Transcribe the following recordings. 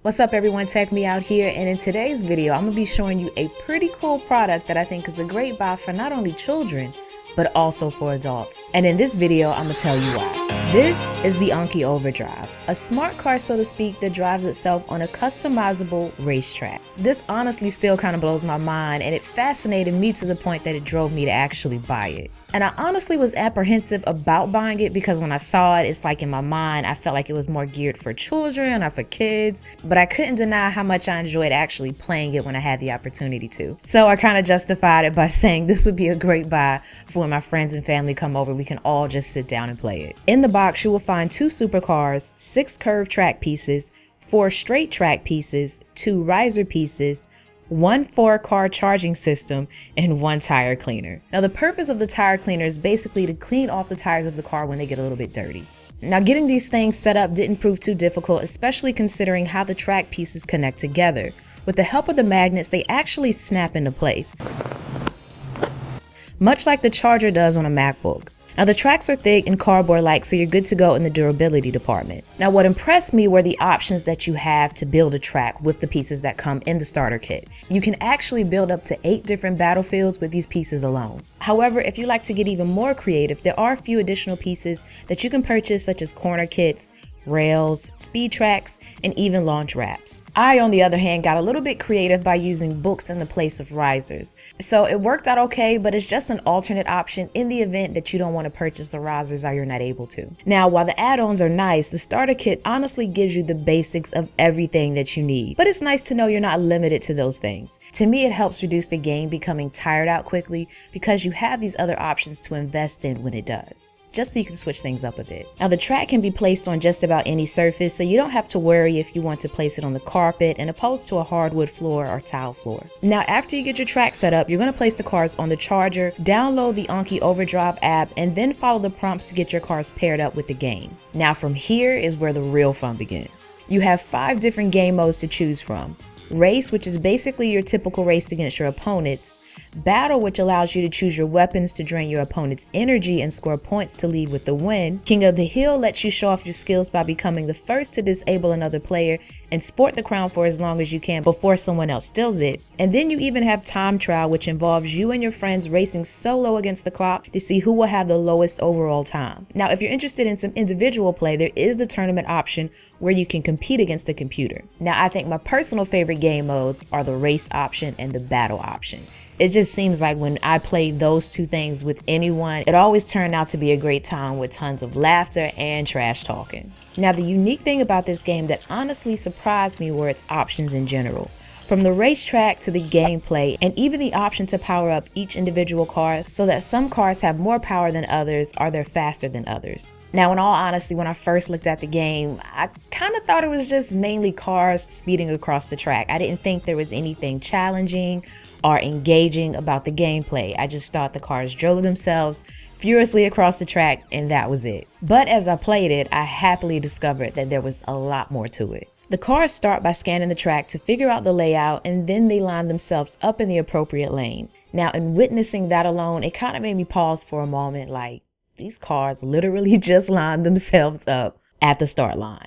What's up everyone, Tech Me Out here, and in today's video I'm going to be showing you a pretty cool product that I think is a great buy for not only children, but also for adults. And in this video I'm going to tell you why. This is the Anki Overdrive, a smart car so to speak that drives itself on a customizable racetrack. This honestly still kind of blows my mind, and it fascinated me to the point that it drove me to actually buy it. And I honestly was apprehensive about buying it because when I saw it, it's like in my mind, I felt like it was more geared for children or for kids, but I couldn't deny how much I enjoyed actually playing it when I had the opportunity to. So I kind of justified it by saying this would be a great buy for when my friends and family come over. We can all just sit down and play it. In the box, you will find 2 supercars, 6 curved track pieces, 4 straight track pieces, 2 riser pieces, 1 4-car charging system, and 1 tire cleaner. Now the purpose of the tire cleaner is basically to clean off the tires of the car when they get a little bit dirty. Now getting these things set up didn't prove too difficult, especially considering how the track pieces connect together. With the help of the magnets, they actually snap into place, much like the charger does on a MacBook. Now the tracks are thick and cardboard-like, so you're good to go in the durability department. Now what impressed me were the options that you have to build a track with the pieces that come in the starter kit. You can actually build up to 8 different battlefields with these pieces alone. However, if you like to get even more creative, there are a few additional pieces that you can purchase, such as corner kits, rails, speed tracks, and even launch wraps. I, on the other hand, got a little bit creative by using books in the place of risers. So it worked out okay, but it's just an alternate option in the event that you don't want to purchase the risers or you're not able to. Now, while the add-ons are nice, the starter kit honestly gives you the basics of everything that you need. But it's nice to know you're not limited to those things. To me, it helps reduce the game becoming tired out quickly because you have these other options to invest in when it does, just so you can switch things up a bit. Now the track can be placed on just about any surface, so you don't have to worry if you want to place it on the carpet and opposed to a hardwood floor or tile floor. Now after you get your track set up, you're going to place the cars on the charger, download the Anki Overdrive app, and then follow the prompts to get your cars paired up with the game. Now from here is where the real fun begins. You have 5 different game modes to choose from. Race, which is basically your typical race against your opponents. Battle, which allows you to choose your weapons to drain your opponent's energy and score points to lead with the win. King of the Hill lets you show off your skills by becoming the first to disable another player and sport the crown for as long as you can before someone else steals it. And then you even have Time Trial, which involves you and your friends racing solo against the clock to see who will have the lowest overall time. Now if you're interested in some individual play, there is the tournament option where you can compete against the computer. Now I think my personal favorite game modes are the race option and the battle option. It just seems like when I play those 2 things with anyone, it always turned out to be a great time with tons of laughter and trash talking. Now the unique thing about this game that honestly surprised me were its options in general. From the racetrack to the gameplay, and even the option to power up each individual car so that some cars have more power than others or they're faster than others. Now in all honesty, when I first looked at the game, I kind of thought it was just mainly cars speeding across the track. I didn't think there was anything challenging or engaging about the gameplay. I just thought the cars drove themselves furiously across the track and that was it. But as I played it, I happily discovered that there was a lot more to it. The cars start by scanning the track to figure out the layout, and then they line themselves up in the appropriate lane. Now in witnessing that alone, it kind of made me pause for a moment, like these cars literally just lined themselves up at the start line.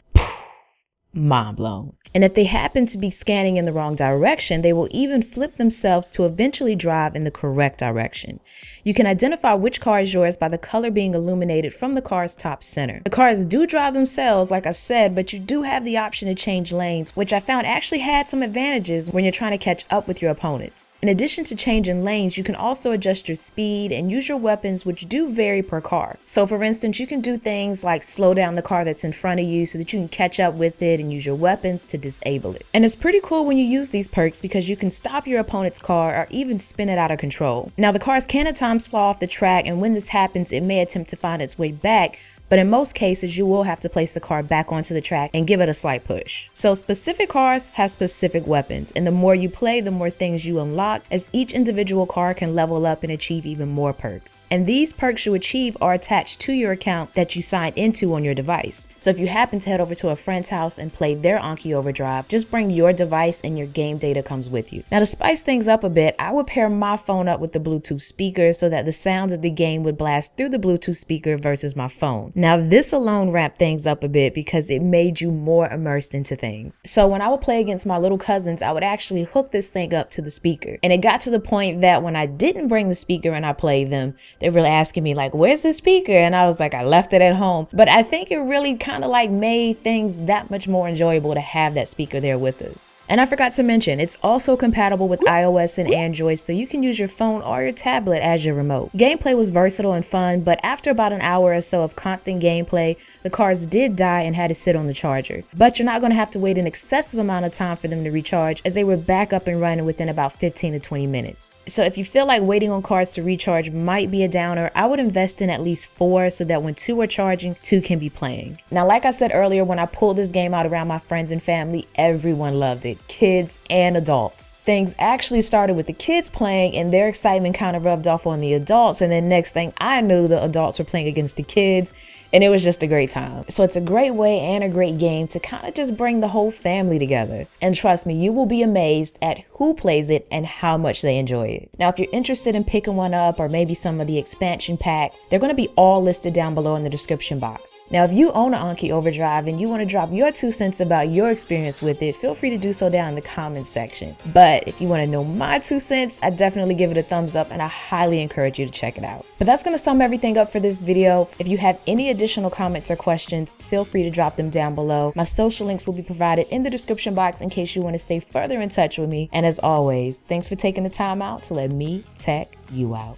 Mind blown. And if they happen to be scanning in the wrong direction, they will even flip themselves to eventually drive in the correct direction. You can identify which car is yours by the color being illuminated from the car's top center. The cars do drive themselves, like I said, but you do have the option to change lanes, which I found actually had some advantages when you're trying to catch up with your opponents. In addition to changing lanes, you can also adjust your speed and use your weapons, which do vary per car. So for instance, you can do things like slow down the car that's in front of you so that you can catch up with it and use your weapons to disable it. And it's pretty cool when you use these perks because you can stop your opponent's car or even spin it out of control. Now the cars can at times fall off the track, and when this happens it may attempt to find its way back, but in most cases you will have to place the car back onto the track and give it a slight push. So specific cars have specific weapons, and the more you play, the more things you unlock, as each individual car can level up and achieve even more perks. And these perks you achieve are attached to your account that you signed into on your device. So if you happen to head over to a friend's house and play their Anki Overdrive, just bring your device and your game data comes with you. Now to spice things up a bit, I would pair my phone up with the Bluetooth speaker so that the sounds of the game would blast through the Bluetooth speaker versus my phone. Now this alone wrapped things up a bit because it made you more immersed into things. So when I would play against my little cousins, I would actually hook this thing up to the speaker. And it got to the point that when I didn't bring the speaker and I played them, they were asking me like, where's the speaker? And I was like, I left it at home. But I think it really kind of like made things that much more enjoyable to have that speaker there with us. And I forgot to mention, it's also compatible with iOS and Android, so you can use your phone or your tablet as your remote. Gameplay was versatile and fun, but after about an hour or so of constant gameplay, the cards did die and had to sit on the charger. But you're not going to have to wait an excessive amount of time for them to recharge, as they were back up and running within about 15 to 20 minutes. So if you feel like waiting on cards to recharge might be a downer, I would invest in at least 4 so that when 2 are charging, 2 can be playing. Now, like I said earlier, when I pulled this game out around my friends and family, everyone loved it. Kids and adults. Things actually started with the kids playing, and their excitement kind of rubbed off on the adults, and then next thing I knew, the adults were playing against the kids, and it was just a great time. So it's a great way and a great game to kind of just bring the whole family together. And trust me, you will be amazed at who plays it and how much they enjoy it. Now, if you're interested in picking one up, or maybe some of the expansion packs, they're going to be all listed down below in the description box. Now, if you own an Anki Overdrive and you want to drop your 2 cents about your experience with it, feel free to do so down in the comments section. But if you want to know my 2 cents, I definitely give it a thumbs up, and I highly encourage you to check it out. But that's going to sum everything up for this video. If you have any additional comments or questions, feel free to drop them down below. My social links will be provided in the description box in case you want to stay further in touch with me. And as always, thanks for taking the time out to let me tech you out.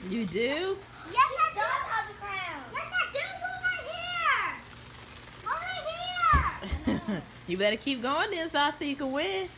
You do? Yes, I do have the crown. Yes, I do. Look right here. Look right here. You better keep going then, so you can win.